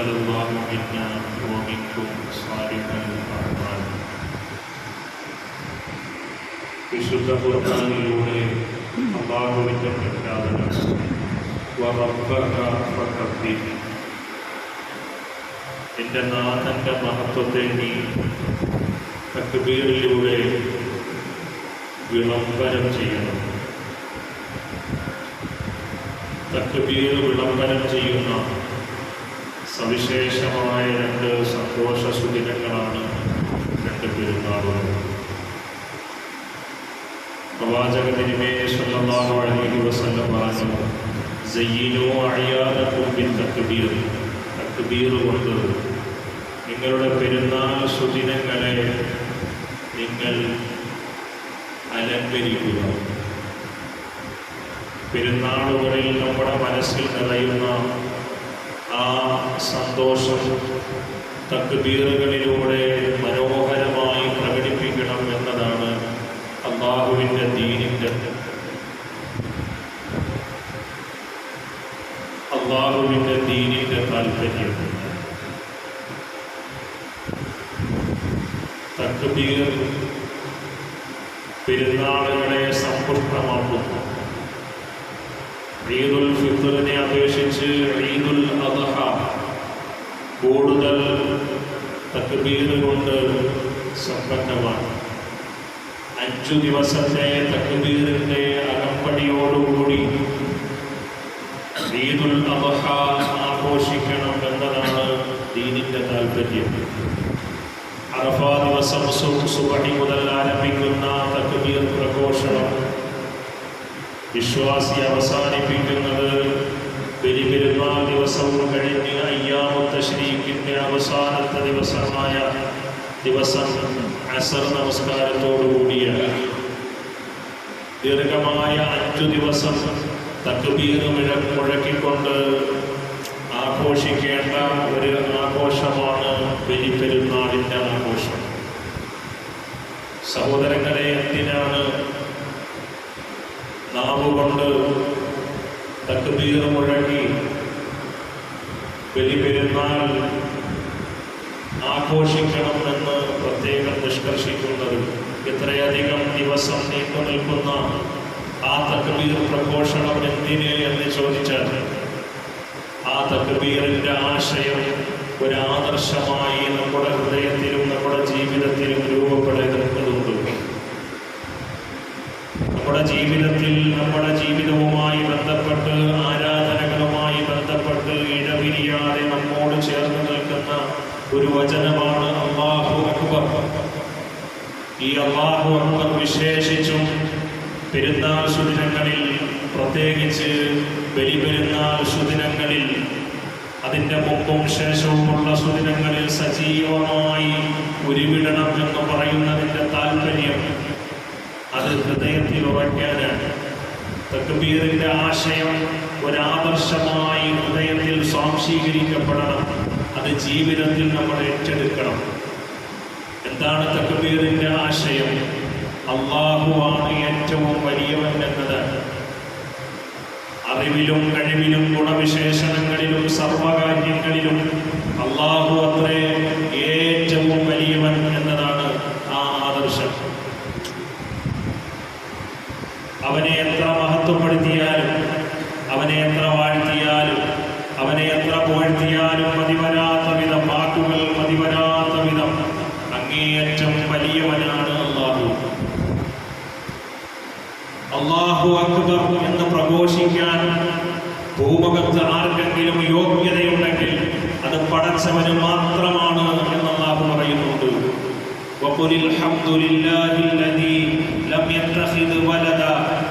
تقبل الله منا ومنكم صالح الأعمال. വിശുദ്ധ ഖുർആനിലൂടെ അല്ലാഹുവിന്റെ പ്രഖ്യാപനം വറബ്ബക ഫകബ്ബിർ, എൻ്റെ നാഥൻ്റെ മഹത്വത്തെ നീ തക്ബീറിലൂടെ വിളംബരം ചെയ്യണം. തക്ബീർ വിളംബരം ചെയ്യുന്ന സവിശേഷമായ രണ്ട് സന്തോഷ സുദിനങ്ങളാണ് രണ്ട് പെരുന്നാളുകൾ. പ്രവാചക തിരുമേനി സ്വല്ലല്ലാഹു അലൈഹി വസല്ലം പറഞ്ഞു, സയ്യിനൂ അഅയാദകും ബിത്തക്ബീർ, തക്ബീർ കൊണ്ട് നിങ്ങളുടെ പെരുന്നാൾ സുദിനങ്ങളെ നിങ്ങൾ അലങ്കരിക്കുക. പെരുന്നാളുകളിൽ നമ്മുടെ മനസ്സിൽ നിറയുന്ന ആ സന്തോഷം തക്ബീറുകളിലൂടെ മനോഹരമായി പ്രകടിപ്പിക്കണം എന്നതാണ് അല്ലാഹുവിൻ്റെ ദീനിൻ്റെ താല്പര്യം. തക്ബീർ പെരുന്നാളുകളെ സമ്പുഷ്ടമാക്കുന്നു. ഈദുൽ ഫിത്റിനെ അപേക്ഷിച്ച് ഈദുൽ അദ്ഹ കൂടുതൽ തക്ബീർ കൊണ്ട് സമ്പന്നമാണ്. 5 ദിവസത്തെ തക്ബീറിൻ്റെ അകമ്പടിയോടുകൂടി ഈദുൽ അദ്ഹ ആഘോഷിക്കണം എന്നതാണ് ദീനിൻ്റെ താല്പര്യം. അറഫ ദിവസം സുബഹി മുതൽ ആരംഭിക്കുന്ന തക്ബീർ പ്രഘോഷണം വിശ്വാസി അവസാനിപ്പിക്കുന്നത് ബലിപെരുന്നാൾ ദിവസവും കഴിഞ്ഞ് അയ്യാമു തശ്രീഖിൻ്റെ അവസാനത്തെ ദിവസമായ ദിവസം അസർ നമസ്കാരത്തോടുകൂടിയാണ്. ദീർഘമായ 5 ദിവസം തക്ബീർ മുഴക്കിക്കൊണ്ട് ആഘോഷിക്കേണ്ട ഒരു ആഘോഷമാണ് ബലിപെരുന്നാളിൻ്റെ ആഘോഷം. സഹോദരങ്ങളെ, എന്തിനാണ് നാവുകൊണ്ട് തക്ബീർ മുഴക്കി ബലിപെരുന്നാൾ ആഘോഷിക്കണമെന്ന് പ്രത്യേകം നിഷ്കർഷിക്കുന്നത്? ഇത്രയധികം ദിവസം നീണ്ടു നിൽക്കുന്ന ആ തക്ബീർ പ്രഘോഷണം എന്തിന് എന്ന് ചോദിച്ചാൽ, ആ തക്ബീറിൻ്റെ ആശയം ഒരു ആദർശമായി നമ്മുടെ ഹൃദയത്തിലും നമ്മുടെ ജീവിതത്തിലും രൂപപ്പെടേണ്ടതുണ്ട്. നമ്മുടെ ജീവിതത്തിൽ നമ്മുടെ ജീവിതവുമായി ബന്ധപ്പെട്ട് ആരാധനകളുമായി ബന്ധപ്പെട്ട് ഇടപിരിയാതെ നമ്മോട് ചേർന്ന് നിൽക്കുന്ന ഒരു വചനമാണ് അല്ലാഹു അക്ബർ. ഈ അല്ലാഹു അക്ബർ വിശേഷിച്ചും പെരുന്നാൾ സുദിനങ്ങളിൽ, പ്രത്യേകിച്ച് ബലിപെരുന്നാൾ സുദിനങ്ങളിൽ, അതിൻ്റെ മുമ്പും ശേഷവുമുള്ള സുദിനങ്ങളിൽ സജീവമായി ഉരുവിടണം എന്ന് പറയുന്നതിൻ്റെ താല്പര്യം അത് ഹൃദയത്തിൽ ഉറയ്ക്കാനാണ്. തക്ബീറിൻ്റെ ആശയം ഒരാദർശമായി ഹൃദയത്തിൽ സ്വാംശീകരിക്കപ്പെടണം. അത് ജീവിതത്തിൽ നമ്മൾ ഏറ്റെടുക്കണം. എന്താണ് തക്ബീറിൻ്റെ ആശയം? അല്ലാഹുവാണ് ഏറ്റവും വലിയവൻ എന്നതാണ്. അറിവിലും കഴിവിലും ഗുണവിശേഷണങ്ങളിലും സർവകാര്യങ്ങളിലും അല്ലാഹു അത്രേ ഏറ്റവും വലിയവൻ എന്നതാണ് ആ ആദർശം. അവനെ എത്ര മഹത്വപ്പെടുത്തിയാലും, അവനെ എത്ര വാഴ്ത്തിയാലും, അവനെ എത്ര പുകഴ്ത്തിയാലും മതിവരാത്ത വിധം, വാക്കുകൾ മതിവരാത്ത വിധം അങ്ങേയറ്റം വലിയവനാണ് അല്ലാഹു. അല്ലാഹു അക്ബർ എന്ന് പ്രഘോഷിക്കാൻ ഭൂമുഖത്ത് ആർക്കെങ്കിലും യോഗ്യതയുണ്ടെങ്കിൽ അത് പടച്ചവന് മാത്രമാണ് എന്ന് അല്ലാഹു പറയുന്നുണ്ട്. വഖുലിൽ ഹംദുലില്ലാഹില്ലദീ ലം യത്തഖിദ് വലദ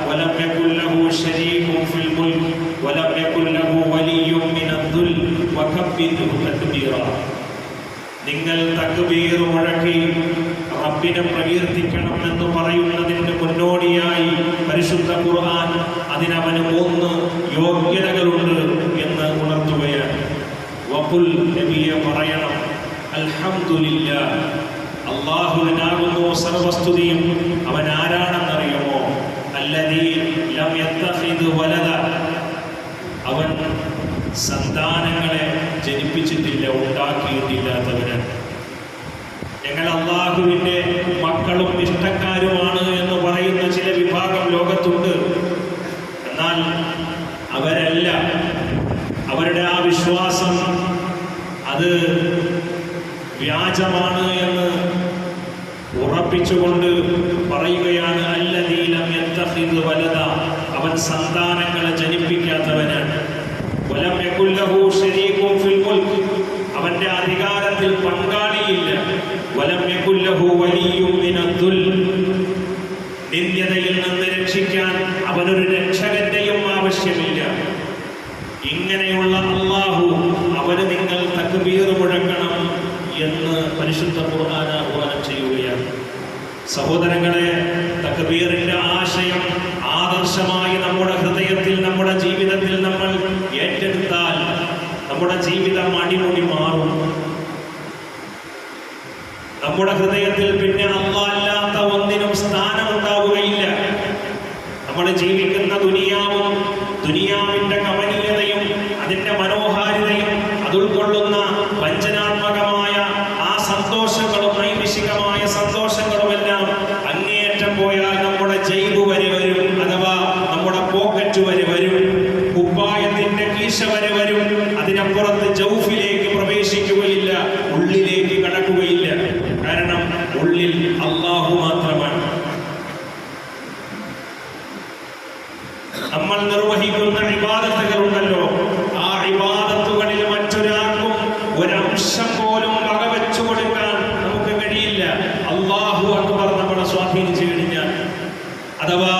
വലം യകുൽ ലഹു ശരീകുൻ ഫിൽ മുൽക് വലം യകുൽ ലഹു വലിയ്യുൻ മിനദ്ദുൽ വകബ്ബിർഹു തക്ബീറ. നിങ്ങൾ തക്ബീർ മുഴക്കി റബ്ബിനെ പ്രകീർത്തിക്കണം എന്ന് പറയുന്നതിന് മുന്നോടിയായി പരിശുദ്ധ ഖുർആൻ അതിനവന് 3 യോഗ്യതകളുണ്ട് എന്ന് ഉണർത്തുകയാണ്. വഖുൽ, നബിയെ പറയണം, അൽഹംദുലില്ലാഹ്, അല്ലാഹുവിനാകുന്നു സർവസ്തുതിയും. അവൻ ആരാണെന്നറിയുമോ? അല്ലദീ ലം യത്തഖിദ് വലദ, അവൻ സന്താനങ്ങളെ ജനിപ്പിച്ചിട്ടില്ല, ഉണ്ടാക്കിയിട്ടില്ലാത്തവരാണ്. ഞങ്ങൾ അള്ളാഹുവിൻ്റെ മക്കളും ഇഷ്ടക്കാരുമാണ് എന്ന് പറയുന്ന ചില വിഭാഗം ലോകത്തുണ്ട്. എന്നാൽ അവരല്ല, അവരുടെ ആ വിശ്വാസം അത് വ്യാജമാണ് എന്ന് ഉറപ്പിച്ചുകൊണ്ട് പറയുകയാണ്, അല്ലദീ ലം യത്തഖിദ് വലദ, അവൻ സന്താനങ്ങളെ ജനിപ്പിക്കാത്തവനാണ്. വലം യകുൽ ലഹു ശരീകുൻ ഫിൽ മുൽക്ക്, അവന്റെ അധികാരത്തിൽ പങ്കാളിയില്ല. വലം യകുൽ ലഹു വലിയ്യുൻ മിനദ്ദുൽ, നിന്ദ്യതയിൽ നിന്ന് രക്ഷിക്കാൻ അവനൊരു രക്ഷകന്റെയും ആവശ്യമില്ല. ഇങ്ങനെയുള്ള അല്ലാഹു, അവന് നിങ്ങൾ തക്ബീർ മുഴക്കണം എന്ന് പരിശുദ്ധ ഖുർആൻ ആഹ്വാനം ചെയ്യുകയാണ്. സഹോദരങ്ങളെ, തക്ബീറിന്റെ ആശയം ആദർശമായി നമ്മുടെ ഹൃദയത്തിൽ, നമ്മുടെ ജീവിതത്തിൽ നമ്മൾ ഏറ്റെടുത്താൽ നമ്മുടെ ജീവിതം അടിമുടി മാറും. നമ്മുടെ ഹൃദയത്തിൽ പിന്നെ അല്ലാഹ് അല്ലാത്ത ഒന്നിനും സ്ഥാനമുണ്ടാവുകയില്ല. നമ്മൾ ജീവിക്കുന്ന ദുനിയാവും ദുനിയാവിന്റെ കമനീയതയും അതിന്റെ മനോഹാരിതയും അതുൾക്കൊള്ളുന്ന വഞ്ചനാത്മകമായ ആ സന്തോഷങ്ങളും നൈമിഷികമായ സന്തോഷങ്ങളുമെല്ലാം അങ്ങേയറ്റം പോയാൽ നമ്മുടെ ജൈബ് വരെ വരും, അഥവാ നമ്മുടെ പോക്കറ്റ് വരെ വരും, കുപ്പായത്തിന്റെ കീശ വരെ വരും. അതിനപ്പുറത്ത് ജൗഫിലേക്ക് പ്രവേശിക്കുകയില്ല, ഉള്ളിലേക്ക് കടക്കുകയില്ല. കാരണം ഉള്ളിൽ അല്ലാഹു മാത്രമാണ്. നമ്മൾ നിർവഹിക്കുന്ന ഇബാദത്തുകളുണ്ടല്ലോ, ആ ഇബാദത്തുകളിൽ മറ്റൊരാൾക്കും ഒരംശം പോലും വകവെച്ചു കൊടുക്കാൻ നമുക്ക് കഴിയില്ല. അല്ലാഹു അക്ബർ നമ്മളെ സ്വാധീനിച്ചു കഴിഞ്ഞാൽ, അഥവാ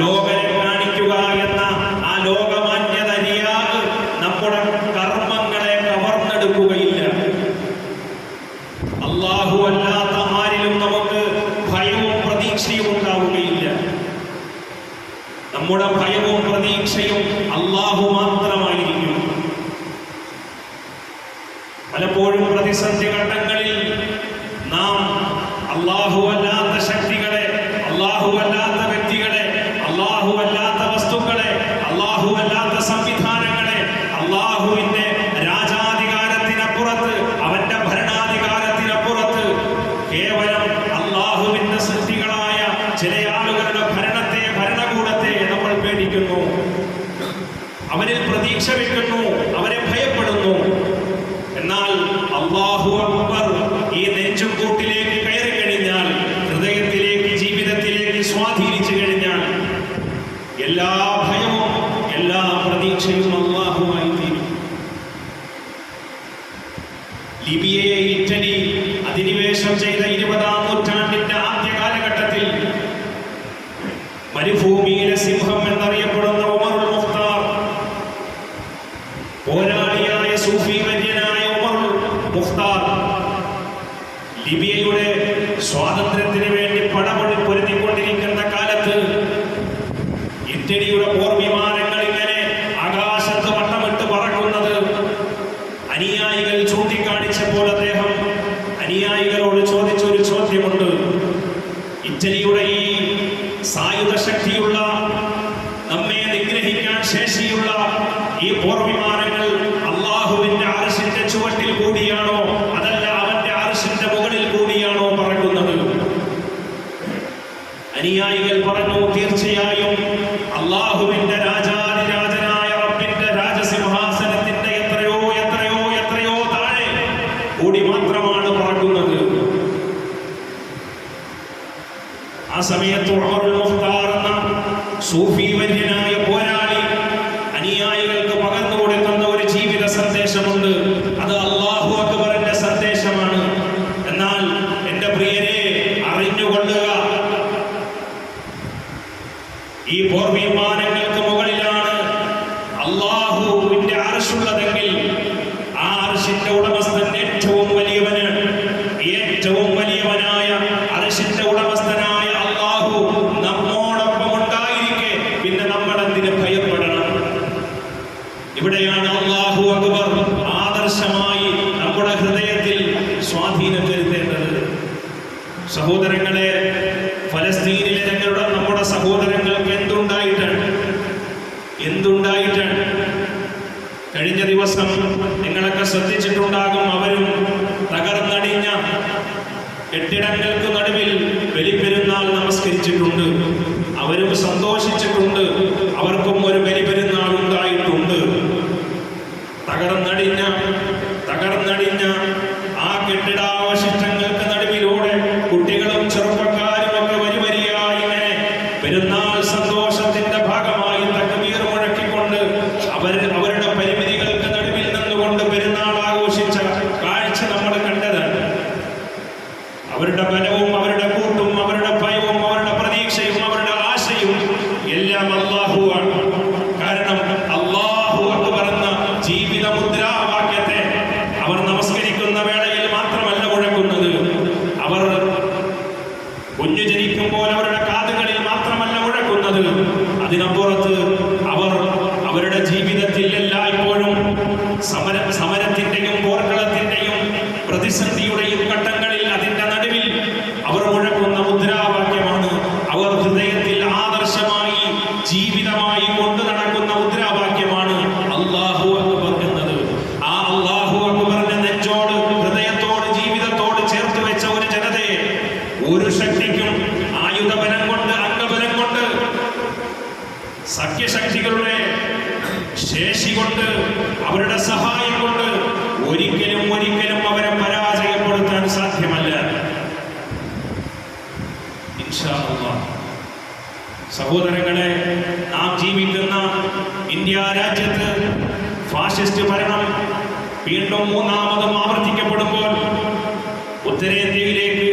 ലോകരെ കാണിക്കുക എന്ന ആ ലോകമാന്യത റിയാഅ് നമ്മുടെ കർമ്മങ്ങളെ കവർന്നെടുക്കുകയില്ല. അല്ലാഹു അല്ലാത്ത ആരിലും നമുക്ക് ഭയവും പ്രതീക്ഷയും ഉണ്ടാവുകയില്ല. നമ്മുടെ ഭയവും പ്രതീക്ഷയും അല്ലാഹു മാത്രമായിരിക്കും. പലപ്പോഴും പ്രതിസന്ധി ഘട്ടങ്ങളിൽ നാം അല്ലാഹു അല്ലാത്ത ശക്തികളെ, അല്ലാഹു അല്ലാത്ത വ്യക്തികളെ, അല്ലാഹു അല്ലാത്ത വസ്തുക്കളെ, അല്ലാഹു അല്ലാത്ത സംവിധാനങ്ങളെ, അല്ലാഹുവിന്റെ രാജാധികാരത്തിനപ്പുറത്ത്, അവന്റെ ഭരണാധികാരത്തിനപ്പുറത്ത് കേവലം അല്ലാഹുവിന്റെ സൃഷ്ടികളായ ചില ആളുകളുടെ ഭരണത്തെ, ഭരണകൂടത്തെ നമ്മൾ പേടിക്കുന്നു, അവരിൽ പ്രതീക്ഷ വെക്കുന്നു, അവരെ ഭയപ്പെടുന്നു. എന്നാൽ അല്ലാഹു അക്ബർ ഈ നെഞ്ചുകൂട്ടിലേക്ക് കയറി കഴിഞ്ഞാൽ, ഹൃദയത്തിലേക്ക്, ജീവിതത്തിലേക്ക് സ്വാധീനിച്ചു കഴിഞ്ഞാൽ, എല്ലാ ഭയവും എല്ലാ പ്രതീക്ഷയും അല്ലാഹുവായി തീരും. ലിബിയയെ ഇറ്റലി അധിനിവേശം ചെയ്ത 20-ാം നൂറ്റാണ്ടിന്റെ ആദ്യ കാലഘട്ടത്തിൽ മരുഭൂമിയിലെ സിംഹം എന്നറിയപ്പെടുന്ന ഉമറുൽ മുഖ്താർ, പോരാളിയായ സൂഫി വര്യനായ ഉമറുൽ മുഖ്താർ, ലിബിയയുടെ സ്വാതന്ത്ര്യത്തിന് വേണ്ടി പൊരുതിക്കൊണ്ടിരിക്കുന്ന കാലത്ത് ഇറ്റലിയുടെ പോർവിമാനങ്ങൾ ഇങ്ങനെ ആകാശത്ത് വട്ടമിട്ട് പറക്കുന്നത് അനുയായികൾ ചൂണ്ടിക്കാണിച്ചപ്പോൾ അദ്ദേഹം അനുയായികളോട് ചോദിച്ചൊരു ചോദ്യമുണ്ട്. ഇറ്റലിയുടെ ഈ സായുധ ശക്തിയുള്ള, നമ്മെ നിഗ്രഹിക്കാൻ ശേഷിയുള്ള ഈ പോർവിമാനങ്ങൾ അല്ലാഹുവിന്റെ അർശിന്റെ ചുവട്ടിൽ കൂടിയാണോ, അതല്ല അവന്റെ അർശിന്റെ മുകളിൽ കൂടിയാണോ പറക്കുന്നത്? അനുയായികൾ പറഞ്ഞു, തീർച്ചയായും അല്ലാഹുവിന്റെ രാജാതിരാജനായ റബ്ബിന്റെ രാജസിംഹാസനത്തിന്റെ എത്രയോ എത്രയോ എത്രയോ താഴെ കൂടി മാത്രമാണ് പറക്കുന്നത്. ആ സമയത്ത് ഉമറുൽ മുഖ്താർ എന്ന സൂഫി വര്യനായ പോരാളി അനുയായികൾക്ക് പകർന്നു കൊടുക്കുന്ന ഒരു ജീവിത സന്ദേശമുണ്ട്. അത് അല്ലാഹു അക്ബറിന്റെ സന്ദേശമാണ്. എന്നാൽ എന്റെ പ്രിയരെ, അറിഞ്ഞുകൊള്ളുക, ഈ പോർവിമാനങ്ങൾക്ക് മുകളിലാണ് അല്ലാഹുവിന്റെ അർശുള്ളതെങ്കിൽ ആ അർശിന്റെ ഉടമസ്ഥൻ ഏറ്റവും വലിയവനാണ്. ഏറ്റവും വലിയവനായ അർശിന്റെ ഉടമസ്ഥനായ അല്ലാഹു നമ്മോടൊപ്പം ഉണ്ടായിരിക്കെ പിന്നെ നമ്മൾ എന്തിന് ഭയപ്പെടണം? ഇവിടെയാണ് അല്ലാഹു അക്ബർ ആദർശമായി നമ്മുടെ ഹൃദയത്തിൽ സ്വാധീനം ചെലുത്തേണ്ടത്. സഹോദരങ്ങളെ, ഫലസ്തീനിലെ നമ്മുടെ സഹോദരങ്ങൾക്ക് എന്തുണ്ടായിട്ടാണ്? കഴിഞ്ഞ ദിവസം നിങ്ങളൊക്കെ ശ്രദ്ധിച്ചിട്ടുണ്ടാകും, അവരും തകർന്നടിഞ്ഞ കെട്ടിടങ്ങൾക്ക് നടുവിൽ ബലിപെരുന്നാൾ നമസ്കരിച്ചിട്ടുണ്ട്. അവരും സന്തോഷിച്ചിട്ടുണ്ട്. അവർക്കും ഒരു ബലിപെരുന്നാൾ ഉണ്ടായിട്ടുണ്ട്. തകർന്നടിഞ്ഞ ആ കെട്ടിടാവശിഷ്ടങ്ങൾക്ക് നടുവിലൂടെ കുട്ടികളും ചെറുപ്പക്കാരും ഒക്കെ വരിവരിയായി ഇങ്ങനെ പെരുന്നാൾ സന്തോഷത്തിന്റെ ഭാഗമായി തക്ബീർ മുഴക്കിക്കൊണ്ട് അവരുടെ പരിമിതികൾക്ക് നടുവിൽ നിന്നുകൊണ്ട് പെരുന്നാൾ ആഘോഷിച്ച കാഴ്ച നമ്മൾ കണ്ടതാണ്. അവരുടെ ബലവും അവരുടെ കൂട്ടും അവരുടെ ഭയവും അവരുടെ പ്രതീക്ഷയും അവരുടെ ആശയും എല്ലാം അല്ലാഹുവാണ്. കാരണം അല്ലാഹു അക്ബർ എന്ന ജീവിത മുദ്രാവാക്യത്തെ അവർ നമസ്കരിക്കുന്ന വേളയിൽ മാത്രമല്ല മുഴക്കുന്നത്. അവർ കുഞ്ഞു ജനിക്കുമ്പോൾ അവരുടെ കാതുകളിൽ മാത്രമല്ല മുഴക്കുന്നത്. അതിനപ്പുറത്ത് അവർ അവരുടെ ജീവിതത്തിൽ എല്ലായ്പ്പോഴും സമരത്തിന്റെയും പോർക്കളത്തിന്റെയും പ്രതിസന്ധിയുടെയും ഘട്ടങ്ങളിൽ അതിന്റെ നടുവിൽ അവർ മുഴക്കുന്ന മുദ്രാവാക്യമാണ്. അവർ ഹൃദയത്തിൽ ആദർശമായി ജീവിതമായി കൊണ്ടു നടക്കുന്ന മുദ്രാവാക്യമാണ് അല്ലാഹു അക്ബർ എന്നത്. ആ അല്ലാഹു അക്ബറിനെ നെഞ്ചോട് ഹൃദയത്തോട് ജീവിതത്തോട് ചേർത്ത് വെച്ച ഒരു ജനതയെ ഒരു ശക്തിക്കും ആയുധബലം കൊണ്ട് അംഗബലം കൊണ്ട് സഖ്യശക്തികളുടെ ശേഷി കൊണ്ട് അവരുടെ സഹായം കൊണ്ട് ഒരിക്കലും അവരെ പരാജയപ്പെടുത്താൻ സാധ്യമല്ല. ഇൻഷാ അല്ലാഹ്. സഹോദരങ്ങളെ, നാം ജീവിക്കുന്ന ഇന്ത്യ രാജ്യത്ത് ഫാഷിസ്റ്റ് ഭരണം വീണ്ടും മൂന്നാമതും ആവർത്തിക്കപ്പെടുമ്പോൾ ഉത്തരേന്ത്യയിലേക്ക്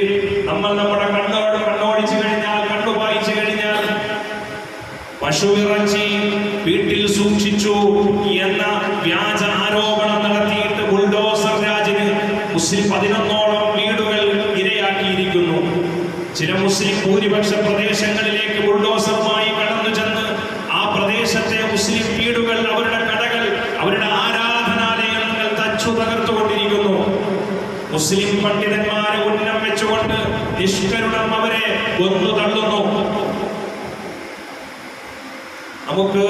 നമ്മൾ നമ്മുടെ കണ്ണോടിച്ചു കഴിഞ്ഞാൽ, കണ്ണു വായിച്ചു കഴിഞ്ഞാൽ പശുവിറച്ചി വീട്ടിൽ സൂക്ഷിച്ചു എന്ന വ്യാജ ആരോപണം നടത്തിയിട്ട് ബുൾഡോസർ രാജിന് മുസ്ലിം 11ഓളം വീടുകൾ ഇരയാക്കിയിരിക്കുന്നു. ചില മുസ്ലിം ഭൂരിപക്ഷ പ്രദേശങ്ങളിലേക്ക് ബുൾഡോസറുമായി കടന്നു ചെന്ന് ആ പ്രദേശത്തെ മുസ്ലിം വീടുകൾ, അവരുടെ കടകൾ, അവരുടെ ആരാധനാലയങ്ങൾ തച്ചു തകർത്തുകൊണ്ടിരിക്കുന്നു. മുസ്ലിം പണ്ഡിതന്മാരെ ഉന്നം വെച്ചുകൊണ്ട് നിഷ്കരുണം അവരെ കൊന്നു തള്ളുന്നു. നമുക്ക്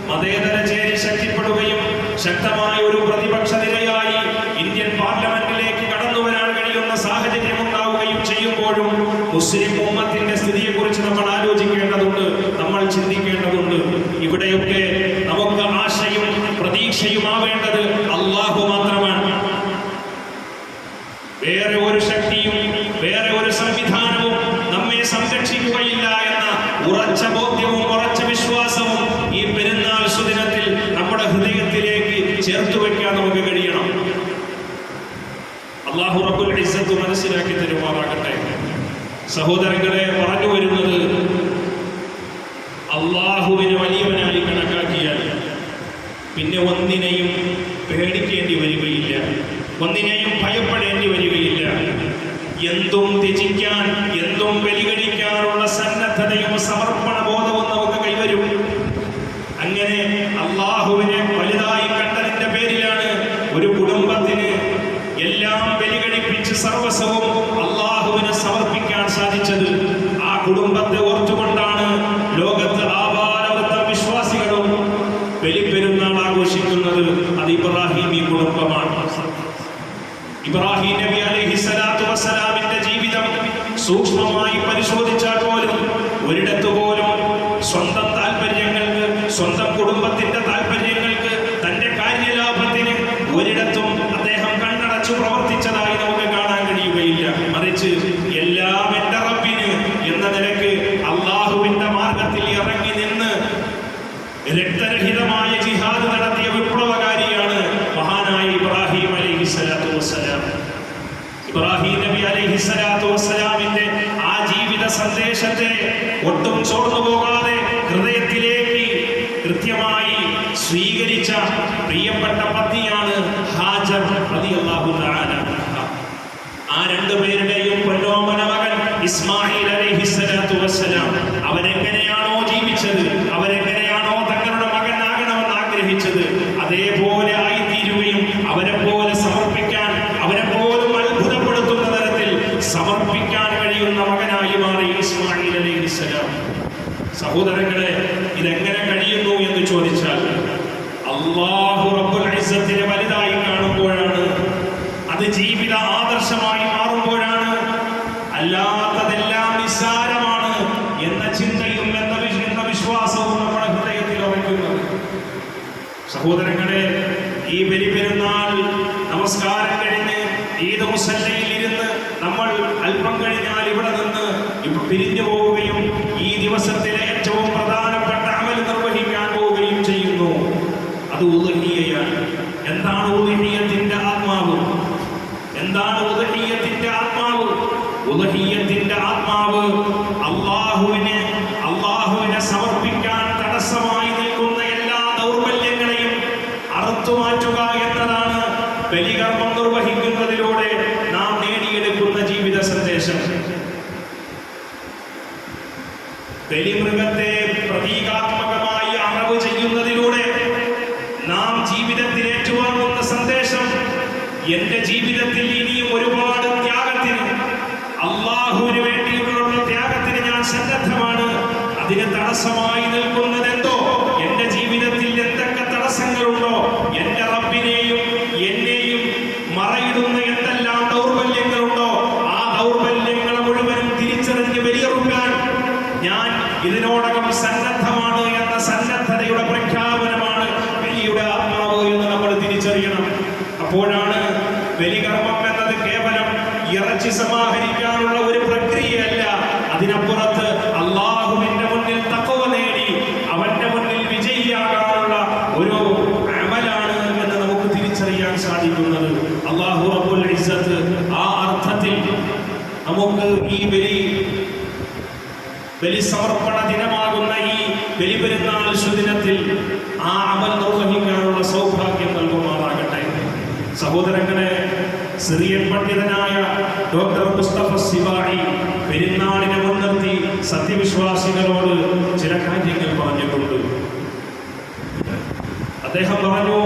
മതേതര ചേരി ശക്തിപ്പെടുകയും ശക്തമായ ഒരു പ്രതിപക്ഷ നിരയായി ഇന്ത്യൻ പാർലമെന്റിലേക്ക് കടന്നു വരാൻ കഴിയുന്ന സാഹചര്യം ഉണ്ടാവുകയും ചെയ്യുമ്പോഴും മുസ്ലിം ഉമ്മത്തിന്റെ സ്ഥിതിയെക്കുറിച്ച് നമ്മൾ ആലോചിക്കേണ്ടതുണ്ട്, നമ്മൾ ചിന്തിക്കേണ്ടതുണ്ട്. ഇവിടെയൊക്കെ നമുക്ക് ആശയും പ്രതീക്ഷയുമാവേണ്ടത് അല്ലാഹു മാത്രമാണ്. വേറെ ഒരു ശക്തിയും വേറെ ഒരു സംവിധാനവും നമ്മെ സംരക്ഷിക്കുകയില്ല എന്ന ഉറച്ച ബോധ്യവും ഉറച്ച വിശ്വാസവും ഈ പെരുന്നാൾ സുദിനത്തിൽ നമ്മുടെ ഹൃദയത്തിലേക്ക് ചേർത്തു വെക്കാൻ നമുക്ക് കഴിയണം. അല്ലാഹു റബ്ബുൽ ഇസ്സത്ത് മനസ്സിലാക്കി തരുമാറാകട്ടെ. സഹോദരങ്ങളെ, പറഞ്ഞു വരുന്നത്, അല്ലാഹുവിനെ വലിയവനായി കണക്കാക്കിയാൽ പിന്നെ ഒന്നിനെയും പേടിക്കേണ്ടി വരികയില്ല, ഒന്നിനെയും ഭയപ്പെടേണ്ടി വരികയില്ല. എന്തും ത്യജിക്കാൻ, എന്തും ബലികഴിക്കാനുള്ള സന്നദ്ധതയും സമർപ്പണ ബോധവും നമുക്ക് കൈവരും. അങ്ങനെ അല്ലാഹുവിനെ വലുതായി കണ്ടതിന്റെ പേരിലാണ് ഒരു കുടുംബത്തിന് എല്ലാം ബലികഴിപ്പിച്ച് സർവസ്വവും അല്ലാഹുവിനെ സമർപ്പിക്കാൻ സാധിച്ചത്. ആ കുടുംബത്തെ ഓർത്തുകൊണ്ടാണ് ലോകത്ത് ആബാലവൃദ്ധ വിശ്വാസികളും ബലിപെരുന്നാൾ ആഘോഷിക്കുന്നത്. അത് ഇബ്രാഹിമി കുടുംബമാണ്. ഇബ്രാഹിം നബി അലൈഹിസ്സലാത്തു വസ്സലാമിന്റെ ജീവിതം സൂക്ഷ്മമായി പരിശോധിച്ചാൽ പോലും ഒരിടത്തു പോലും സ്വന്തം താല്പര്യങ്ങൾക്ക്, സ്വന്തം കുടുംബത്തിന്റെ താല്പര്യങ്ങൾക്ക്, തന്റെ കാര്യലാഭത്തിന് ഒരിടത്തും അദ്ദേഹം കണ്ണടച്ചു പ്രവർത്തിച്ചതായി നമുക്ക് കാണാൻ കഴിയുകയില്ല. മറിച്ച് എല്ലാം എന്റെ റബ്ബിന് എന്ന നിലയ്ക്ക് അല്ലാഹുവിന്റെ മാർഗത്തിൽ ഇറങ്ങി നിന്ന് രക്തരഹിതമായ ജിഹാദ് നടത്തിയ വിപ്ലവകാരിയാണ് മഹാനായ ഇബ്രാഹിം അലൈഹിസ്സലാത്തു വസ്സലാം. ഇബ്രാഹിം നബി അലൈഹിസ്സലാത്തു വസ്സലാമിന്റെ ആ ജീവിത സന്ദേശത്തെ ഒട്ടും ചോർന്നു പോകാതെ ഹൃദയത്തിലേക്ക് കൃത്യമായി സ്വീകരിച്ച പ്രിയപ്പെട്ട പത്നിയാണ് ഹാജർ റളിയല്ലാഹു തആല അൻഹ. ആ രണ്ടുപേരുടെയും പൊന്നോമന മകൻ ഇസ്മായിൽ അലൈഹിസ്സലാത്തു വസ്സലാം അവരെങ്ങനെയാണോ ജീവിച്ചത്, അവരെങ്ങനെയാണോ തങ്ങളുടെ മകനാകണമെന്ന് ആഗ്രഹിച്ചത്, അതേപോലെ ആയിത്തീരുകയും അവരെ പോലെ സമർപ്പിക്കാൻ, അവരെ പോലും അത്ഭുതപ്പെടുത്തുന്ന തരത്തിൽ സമർപ്പിക്കാൻ കഴിയുന്ന മകനായി മാറി ഇസ്മായിൽ അലൈഹിസ്സലാം. സഹോദരങ്ങളെ, ഇതെങ്ങനെ കഴിയുന്നു എന്ന് ചോദിച്ചാൽ അല്ലാഹു പരസ്യത്തിന് വലുതായി കാണുമ്പോഴാണ്, അത് ജീവിത ആദർശമായി മാറുമ്പോഴാണ് അല്ലാത്തതെല്ലാം നിസ്സാരമാണ് എന്ന ചിന്തയും എന്ന വിശ്വാസവും നമ്മുടെ ഹൃദയത്തിൽ ഉറയ്ക്കുന്നത്. സഹോദരങ്ങളെ, ഈ ബലിപെരുന്നാൾ നമസ്കാരം കഴിഞ്ഞ് ഈദ് മുസല്ലയിൽ ഇരുന്ന് നമ്മൾ അല്പം കഴിഞ്ഞാൽ ഇവിടെ നിന്ന് പിരിഞ്ഞു പോവുകയും ഈ ദിവസത്തിലെ ഏറ്റവും പ്രധാനപ്പെട്ട അമൽ നിർവഹിക്കാൻ പോവുകയും ചെയ്യുന്നു. അത് ഉദ്ഹിയ്യയാണ്. എന്താണ് ഉദ്ഹിയ്യത്തിന്റെ ആത്മാവ്? എന്താണ് ഉദ്ഹിയ്യത്തിന്റെ ആത്മാവ്? ഉദ്ഹിയ്യത്തിന്റെ ആത്മാവ് അള്ളാഹുവിനെ സമർപ്പിക്കാൻ തടസ്സമായി നിൽക്കുന്ന എല്ലാ ദൗർബല്യങ്ങളെയും അറുത്തുമാറ്റുക എന്നതാണ് ബലികർമ്മം നിർവഹിക്കുന്നതിലൂടെ നാം നേടിയെടുക്കുന്ന ജീവിത സന്ദേശം. ബലിമൃഗത്തെ പ്രതീകാത്മകമായി അറവ് ചെയ്യുന്നതിലൂടെ നാം ജീവിതത്തിൽ ഏറ്റുവാങ്ങുന്ന സന്ദേശം, എന്റെ ജീവിതത്തിൽ ഇനിയും ഒരുപാട് ത്യാഗത്തിന്, അള്ളാഹുവിന് വേണ്ടിയുള്ള ത്യാഗത്തിന് ഞാൻ സന്നദ്ധമാണ്. അതിന് തടസ്സമായി നിൽക്കുന്നതെന്തോ, എന്റെ ജീവിതത്തിൽ എന്തൊക്കെ തടസ്സങ്ങളുണ്ടോ, എന്റെ റബ്ബിനെയും എന്നെയും മറയിടുന്ന എന്തെല്ലാം ദൗർബല്യങ്ങളുണ്ടോ, ആ ദൗർബല്യങ്ങളെ മുഴുവനും തിരിച്ചറിഞ്ഞ് ബലിയറുക്കാൻ ഞാൻ ഇതിനോടകം സന്നദ്ധമാണ് എന്ന സന്നദ്ധതയുടെ പ്രഖ്യാപനമാണ് ബലിയുടെ ആത്മാവ് എന്ന് നമ്മൾ തിരിച്ചറിയണം. അപ്പോഴാണ് ബലികർമ്മം എന്നത് കേവലം ഇറച്ചി സമാഹരിക്കാനുള്ള ഒരു പ്രക്രിയയല്ല. അതിനപ്പുറത്ത് അള്ളാഹുവിന്റെ മുന്നിൽ തഖ്വ നേടി അവന്റെ മുന്നിൽ വിജയിയാകാനുള്ള ഒരു അമലാണ് എന്ന് നമുക്ക് തിരിച്ചറിയാൻ സാധിക്കുന്നത്. അല്ലാഹു റബ്ബുൽ ഇസ്സത്ത് ആ അർത്ഥത്തിൽ നമുക്ക് ഈ ബലി സമർപ്പണ ദിനമാകുന്ന ഈ ബലിപെരുന്നാൾ സുദിനത്തിൽ ആ അമൽ നിർവഹിക്കാനുള്ള സൗഭാഗ്യം നൽകുമാറാകട്ടെ. സഹോദരങ്ങളെ, സിറിയൻ പണ്ഡിതനായ ഡോക്ടർ മുസ്തഫ സിബായി പെരുന്നാളിനെ മുൻനിർത്തി സത്യവിശ്വാസികളോട് ചില കാര്യങ്ങൾ പറഞ്ഞിട്ടുണ്ട്. അദ്ദേഹം പറഞ്ഞു,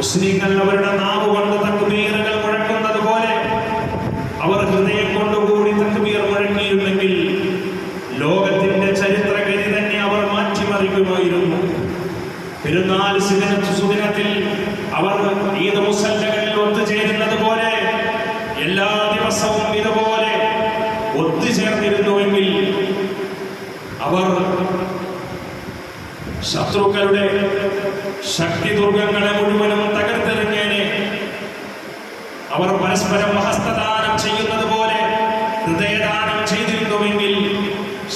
മുസ്ലിങ്ങൾ അവരുടെ നാവ് കൊണ്ട് തക്ബീറുകൾ മുഴക്കുന്നത് പോലെ അവർ ഹൃദയം കൊണ്ടുകൂടി തക്ബീർ മുഴങ്ങിയിരുന്നെങ്കിൽ ലോകത്തിന്റെ ചരിത്രഗതി തന്നെ അവർ മാറ്റിമറിക്കുമായിരുന്നു. പെരുന്നാൾ സുദിനത്തിൽ അവർ ഈദ് മുസല്ലകളിൽ ഒത്തുചേരുന്നത് പോലെ എല്ലാ ദിവസവും ഇതുപോലെ ഒത്തുചേർന്നിരുന്നുവെങ്കിൽ അവർ ശത്രുക്കളുടെ ശക്തി ദുർഗങ്ങളെ മുഴുവനും തകർത്തെറിഞ്ഞേനെ. അവർ പരസ്പരം ഹസ്തദാനം ചെയ്യുന്നത് പോലെ ഹൃദയദാനം ചെയ്തിരുന്നുവെങ്കിൽ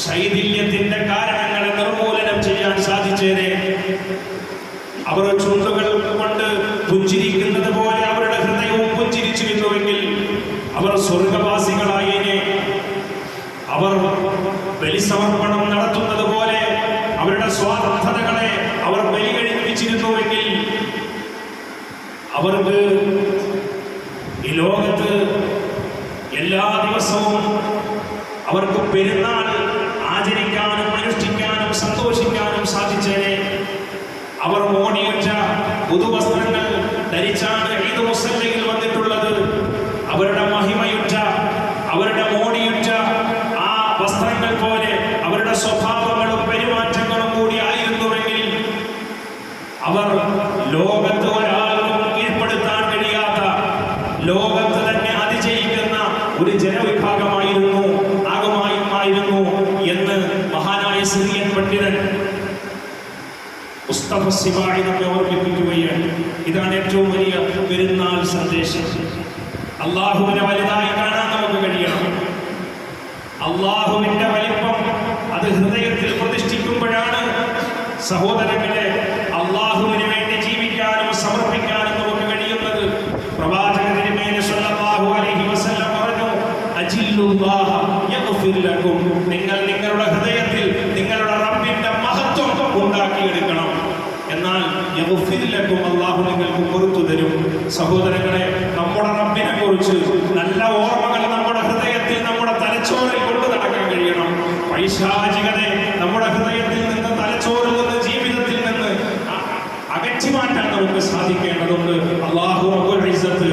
ശൈഥില്യത്തിന്റെ കാരണങ്ങളെ നിർമൂലനം ചെയ്യാൻ സാധിച്ചേനെ. അവർ ചുണ്ടുകൾ കൊണ്ട് പുഞ്ചിരിക്കുന്നത് പോലെ അവരുടെ ഹൃദയവും പുഞ്ചിരിച്ചിരുന്നുവെങ്കിൽ അവർ സ്വർഗവാസികളായേനെ. അവർ ബലിസമർപ്പണം നടത്തുന്നത് പോലെ അവരുടെ സ്വാർത്ഥതകളെ അവർ ബലി കഴിപ്പിച്ചിരുന്നുവെങ്കിൽ അവർക്ക് ഈ ലോകത്ത് എല്ലാ ദിവസവും അവർക്ക് പെരുന്നാൾ ആചരിക്കാനും അനുഷ്ഠിക്കാനും സന്തോഷിക്കാനും സാധിച്ചേനെ. അവർ മോടിയുറ്റ പുതുവസ്ത്രങ്ങൾ ധരിച്ചാണ് ഈദ് മുസല്ലയിൽ വന്നിട്ടുള്ളത്. അവരുടെ മഹിമയുറ്റ, അവരുടെ മോടിയുറ്റ ആ വസ്ത്രങ്ങൾ പോലെ അവരുടെ സ്വഭാവങ്ങളും പെരുമാറ്റങ്ങളും കൂടി ആയിരുന്നുവെങ്കിൽ അവർ ലോകത്ത് ഒരാൾക്കും കീഴ്പ്പെടുത്താൻ കഴിയാത്ത, ലോകത്ത് തന്നെ അതിജയിക്കുന്ന ഒരു ജനവിഭാഗമായിരുന്നു എന്ന് മഹാനായ സിറിയൻ പണ്ഡിതൻ മുസ്തഫ സിബായി നമ്മെ ഓർമ്മിപ്പിക്കുകയാണ്. ഇതാണ് ഏറ്റവും വലിയ പെരുന്നാൾ സന്ദേശം. അള്ളാഹുവിനെ വലുതായി കാണാൻ നമുക്ക് കഴിയണം. അള്ളാഹുവിന്റെ വലിപ്പം അത് ഹൃദയത്തിൽ പ്രതിഷ്ഠിക്കുമ്പോഴാണ് സഹോദരങ്ങളെ അള്ളാഹുവിന് വേണ്ടി ജീവിക്കാനും സമർപ്പിക്കാനും നമുക്ക് കഴിയുന്നത്. പ്രവാചകൻ തിരുമേനി സ്വല്ലല്ലാഹു അലൈഹി വസല്ലം പറഞ്ഞു, അജില്ലുല്ലാഹ യഗ്ഫിർ ലക്കും. നിങ്ങൾ നിങ്ങളുടെ ഹൃദയത്തിൽ നിങ്ങളുടെ റബ്ബിന്റെ മഹത്വം ഉണ്ടാക്കിയെടുക്കണം. എന്നാൽ യഗ്ഫിർ ലക്കും, അല്ലാഹു നിങ്ങൾക്ക് പൊറുത്തു തരും. സഹോദരങ്ങളെ, നമ്മുടെ റബ്ബിനെ കുറിച്ച് നല്ല ഓർമ്മകൾ നമ്മുടെ ഹൃദയത്തിൽ, നമ്മുടെ തലച്ചോറിൽ കൊണ്ടു നടക്കാൻ കഴിയണം. പൈശാചികതയെ നമ്മുടെ ഹൃദയത്തിൽ നിന്ന്, തലച്ചോറിൽ നിന്ന്, ജീവിതത്തിൽ നിന്ന് അകറ്റി മാറ്റാൻ നമുക്ക് സാധിക്കേണ്ടതുണ്ട്. അല്ലാഹു റബ്ബുൽ ഇസ്സത്ത്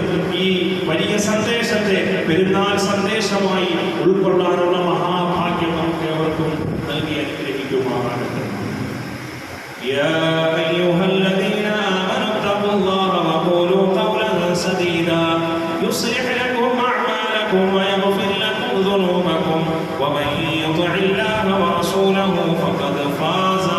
ഈ വലിയ സന്ദേശത്തെ പെരുന്നാൾ സന്ദേശമായി ഉൾക്കൊള്ളാനുള്ള മഹാഭാഗ്യം നമുക്ക് ഏവർക്കും നൽകി അനുഗ്രഹിക്കുമാറാകട്ടെ. യാ അയ്യുഹല്ലദീന ആമനൂ ويصلح لكم أعمالكم ويغفر لكم ذنوبكم ومن يطع الله ورسوله فقد فاز